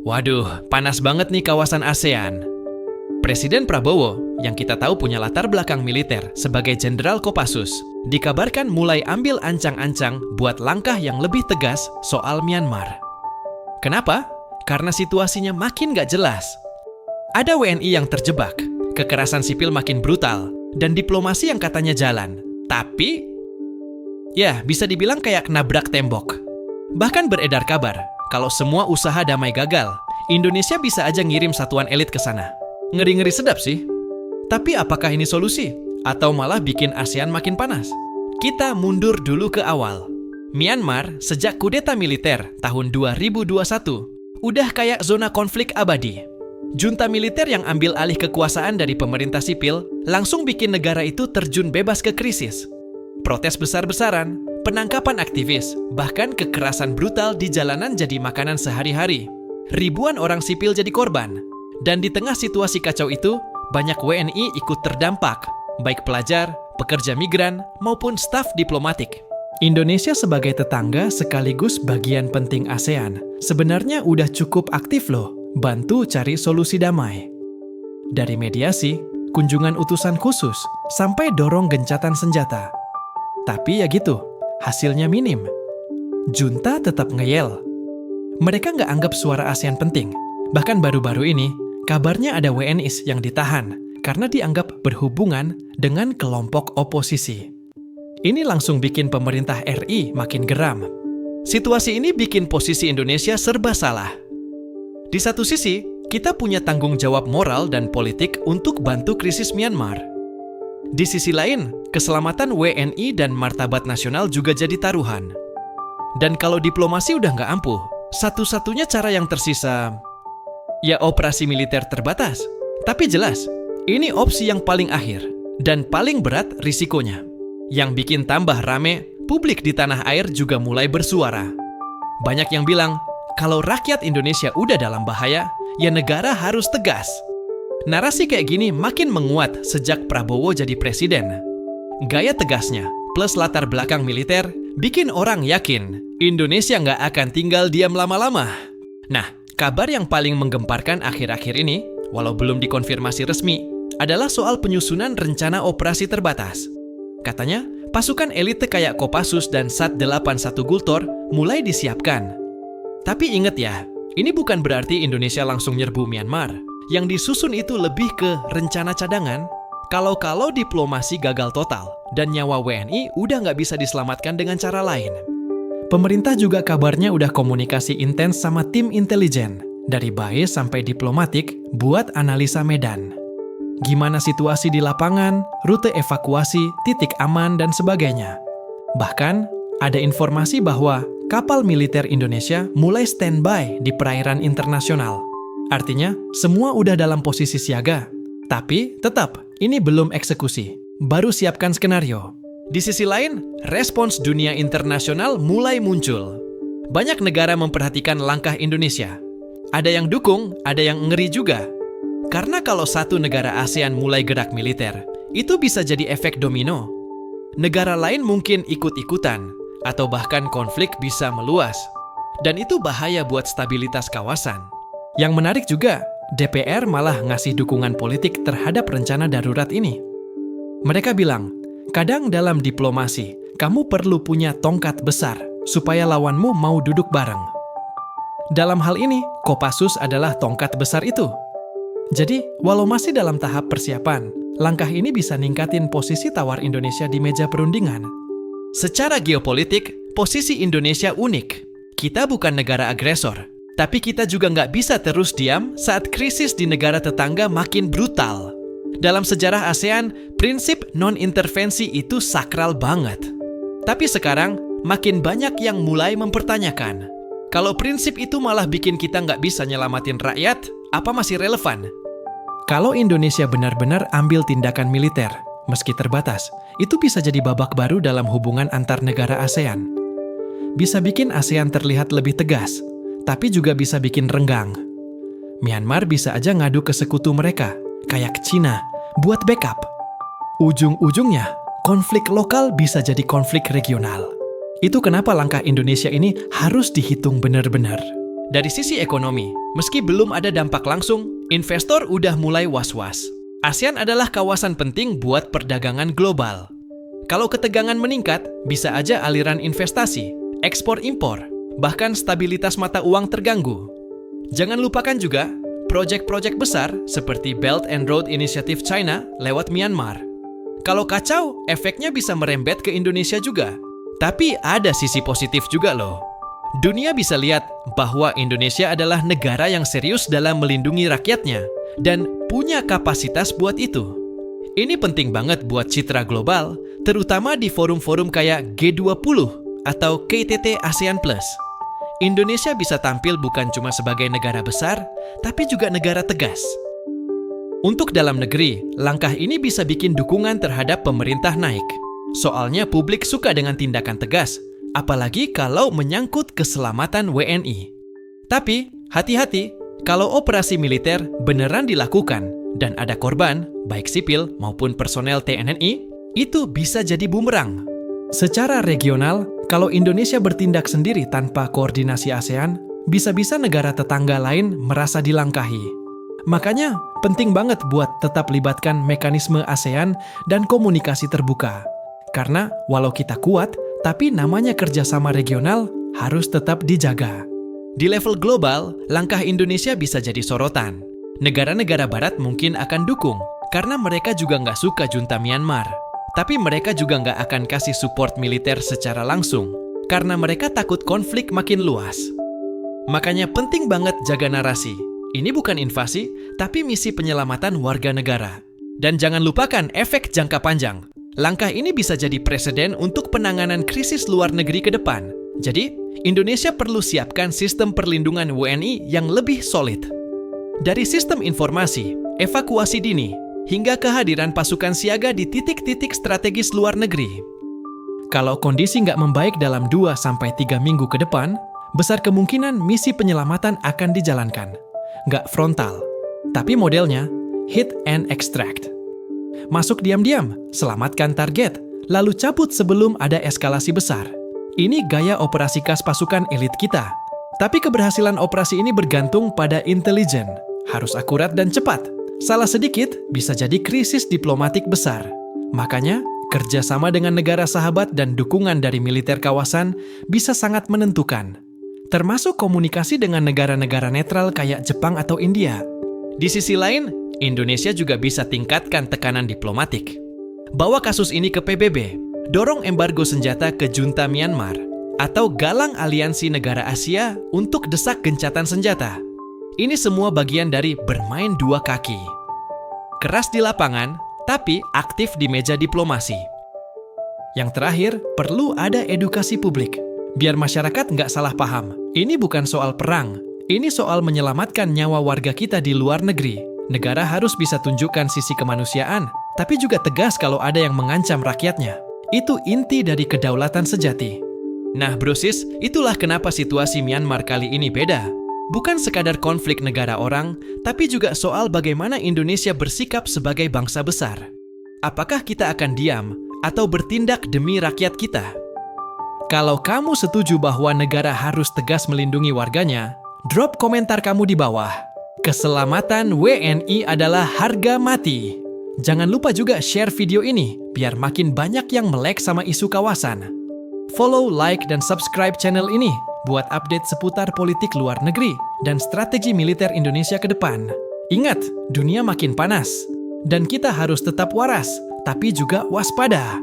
Waduh, panas banget nih kawasan ASEAN. Presiden Prabowo, yang kita tahu punya latar belakang militer sebagai Jenderal Kopassus, dikabarkan mulai ambil ancang-ancang buat langkah yang lebih tegas soal Myanmar. Kenapa? Karena situasinya makin gak jelas. Ada WNI yang terjebak, kekerasan sipil makin brutal, dan diplomasi yang katanya jalan. Tapi, ya bisa dibilang kayak nabrak tembok. Bahkan beredar kabar, kalau semua usaha damai gagal, Indonesia bisa aja ngirim satuan elit ke sana. Ngeri-ngeri sedap sih. Tapi apakah ini solusi? Atau malah bikin ASEAN makin panas? Kita mundur dulu ke awal. Myanmar sejak kudeta militer tahun 2021 udah kayak zona konflik abadi. Junta militer yang ambil alih kekuasaan dari pemerintah sipil langsung bikin negara itu terjun bebas ke krisis. Protes besar-besaran, penangkapan aktivis, bahkan kekerasan brutal di jalanan jadi makanan sehari-hari. Ribuan orang sipil jadi korban. Dan di tengah situasi kacau itu, banyak WNI ikut terdampak, baik pelajar, pekerja migran, maupun staf diplomatik. Indonesia sebagai tetangga sekaligus bagian penting ASEAN sebenarnya udah cukup aktif loh, bantu cari solusi damai. Dari mediasi, kunjungan utusan khusus, sampai dorong gencatan senjata. Tapi ya gitu, hasilnya minim. Junta tetap ngeyel. Mereka nggak anggap suara ASEAN penting. Bahkan baru-baru ini, kabarnya ada WNIs yang ditahan karena dianggap berhubungan dengan kelompok oposisi. Ini langsung bikin pemerintah RI makin geram. Situasi ini bikin posisi Indonesia serba salah. Di satu sisi, kita punya tanggung jawab moral dan politik untuk bantu krisis Myanmar. Di sisi lain, keselamatan WNI dan martabat nasional juga jadi taruhan. Dan kalau diplomasi udah nggak ampuh, satu-satunya cara yang tersisa, ya operasi militer terbatas. Tapi jelas, ini opsi yang paling akhir dan paling berat risikonya. Yang bikin tambah rame, publik di tanah air juga mulai bersuara. Banyak yang bilang, kalau rakyat Indonesia udah dalam bahaya, ya negara harus tegas. Narasi kayak gini makin menguat sejak Prabowo jadi presiden. Gaya tegasnya, plus latar belakang militer, bikin orang yakin Indonesia nggak akan tinggal diam lama-lama. Nah, kabar yang paling menggemparkan akhir-akhir ini, walau belum dikonfirmasi resmi, adalah soal penyusunan rencana operasi terbatas. Katanya, pasukan elite kayak Kopassus dan Sat-81 Gultor mulai disiapkan. Tapi ingat ya, ini bukan berarti Indonesia langsung nyerbu Myanmar. Yang disusun itu lebih ke rencana cadangan, kalau diplomasi gagal total dan nyawa WNI udah nggak bisa diselamatkan dengan cara lain. Pemerintah juga kabarnya udah komunikasi intens sama tim intelijen, dari BAE sampai diplomatik, buat analisa medan. Gimana situasi di lapangan, rute evakuasi, titik aman, dan sebagainya. Bahkan, ada informasi bahwa kapal militer Indonesia mulai standby di perairan internasional. Artinya, semua udah dalam posisi siaga. Tapi, tetap, ini belum eksekusi. Baru siapkan skenario. Di sisi lain, respons dunia internasional mulai muncul. Banyak negara memperhatikan langkah Indonesia. Ada yang dukung, ada yang ngeri juga. Karena kalau satu negara ASEAN mulai gerak militer, itu bisa jadi efek domino. Negara lain mungkin ikut-ikutan, atau bahkan konflik bisa meluas. Dan itu bahaya buat stabilitas kawasan. Yang menarik juga, DPR malah ngasih dukungan politik terhadap rencana darurat ini. Mereka bilang, kadang dalam diplomasi, kamu perlu punya tongkat besar supaya lawanmu mau duduk bareng. Dalam hal ini, Kopassus adalah tongkat besar itu. Jadi, walau masih dalam tahap persiapan, langkah ini bisa ningkatin posisi tawar Indonesia di meja perundingan. Secara geopolitik, posisi Indonesia unik. Kita bukan negara agresor, tapi kita juga nggak bisa terus diam saat krisis di negara tetangga makin brutal. Dalam sejarah ASEAN, prinsip non-intervensi itu sakral banget. Tapi sekarang, makin banyak yang mulai mempertanyakan. Kalau prinsip itu malah bikin kita nggak bisa nyelamatin rakyat, apa masih relevan? Kalau Indonesia benar-benar ambil tindakan militer, meski terbatas, itu bisa jadi babak baru dalam hubungan antar negara ASEAN. Bisa bikin ASEAN terlihat lebih tegas, tapi juga bisa bikin renggang. Myanmar bisa aja ngadu ke sekutu mereka, kayak Cina, buat backup. Ujung-ujungnya, konflik lokal bisa jadi konflik regional. Itu kenapa langkah Indonesia ini harus dihitung benar-benar. Dari sisi ekonomi, meski belum ada dampak langsung, investor udah mulai was-was. ASEAN adalah kawasan penting buat perdagangan global. Kalau ketegangan meningkat, bisa aja aliran investasi, ekspor-impor, bahkan stabilitas mata uang terganggu. Jangan lupakan juga proyek-proyek besar seperti Belt and Road Initiative China lewat Myanmar. Kalau kacau, efeknya bisa merembet ke Indonesia juga. Tapi ada sisi positif juga loh. Dunia bisa lihat bahwa Indonesia adalah negara yang serius dalam melindungi rakyatnya dan punya kapasitas buat itu. Ini penting banget buat citra global, terutama di forum-forum kayak G20 atau KTT ASEAN Plus. Indonesia bisa tampil bukan cuma sebagai negara besar, tapi juga negara tegas. Untuk dalam negeri, langkah ini bisa bikin dukungan terhadap pemerintah naik. Soalnya publik suka dengan tindakan tegas, apalagi kalau menyangkut keselamatan WNI. Tapi, hati-hati, kalau operasi militer beneran dilakukan dan ada korban, baik sipil maupun personel TNI, itu bisa jadi bumerang. Secara regional, kalau Indonesia bertindak sendiri tanpa koordinasi ASEAN, bisa-bisa negara tetangga lain merasa dilangkahi. Makanya, penting banget buat tetap libatkan mekanisme ASEAN dan komunikasi terbuka. Karena walau kita kuat, tapi namanya kerjasama regional harus tetap dijaga. Di level global, langkah Indonesia bisa jadi sorotan. Negara-negara barat mungkin akan dukung, karena mereka juga nggak suka junta Myanmar. Tapi mereka juga nggak akan kasih support militer secara langsung, karena mereka takut konflik makin luas. Makanya penting banget jaga narasi. Ini bukan invasi, tapi misi penyelamatan warga negara. Dan jangan lupakan efek jangka panjang. Langkah ini bisa jadi presiden untuk penanganan krisis luar negeri ke depan. Jadi, Indonesia perlu siapkan sistem perlindungan WNI yang lebih solid. Dari sistem informasi, evakuasi dini, hingga kehadiran pasukan siaga di titik-titik strategis luar negeri. Kalau kondisi nggak membaik dalam 2-3 minggu ke depan, besar kemungkinan misi penyelamatan akan dijalankan. Nggak frontal, tapi modelnya hit and extract. Masuk diam-diam, selamatkan target, lalu cabut sebelum ada eskalasi besar. Ini gaya operasi khas pasukan elit kita. Tapi keberhasilan operasi ini bergantung pada intelijen, harus akurat dan cepat. Salah sedikit bisa jadi krisis diplomatik besar. Makanya, kerjasama dengan negara sahabat dan dukungan dari militer kawasan bisa sangat menentukan. Termasuk komunikasi dengan negara-negara netral kayak Jepang atau India. Di sisi lain, Indonesia juga bisa tingkatkan tekanan diplomatik. Bawa kasus ini ke PBB, dorong embargo senjata ke junta Myanmar, atau galang aliansi negara Asia untuk desak gencatan senjata. Ini semua bagian dari bermain dua kaki. Keras di lapangan, tapi aktif di meja diplomasi. Yang terakhir, perlu ada edukasi publik. Biar masyarakat nggak salah paham. Ini bukan soal perang. Ini soal menyelamatkan nyawa warga kita di luar negeri. Negara harus bisa tunjukkan sisi kemanusiaan, tapi juga tegas kalau ada yang mengancam rakyatnya. Itu inti dari kedaulatan sejati. Nah brosis, itulah kenapa situasi Myanmar kali ini beda. Bukan sekadar konflik negara orang, tapi juga soal bagaimana Indonesia bersikap sebagai bangsa besar. Apakah kita akan diam atau bertindak demi rakyat kita? Kalau kamu setuju bahwa negara harus tegas melindungi warganya, drop komentar kamu di bawah. Keselamatan WNI adalah harga mati. Jangan lupa juga share video ini, biar makin banyak yang melek sama isu kawasan. Follow, like, dan subscribe channel ini buat update seputar politik luar negeri dan strategi militer Indonesia ke depan. Ingat, dunia makin panas. Dan kita harus tetap waras, tapi juga waspada.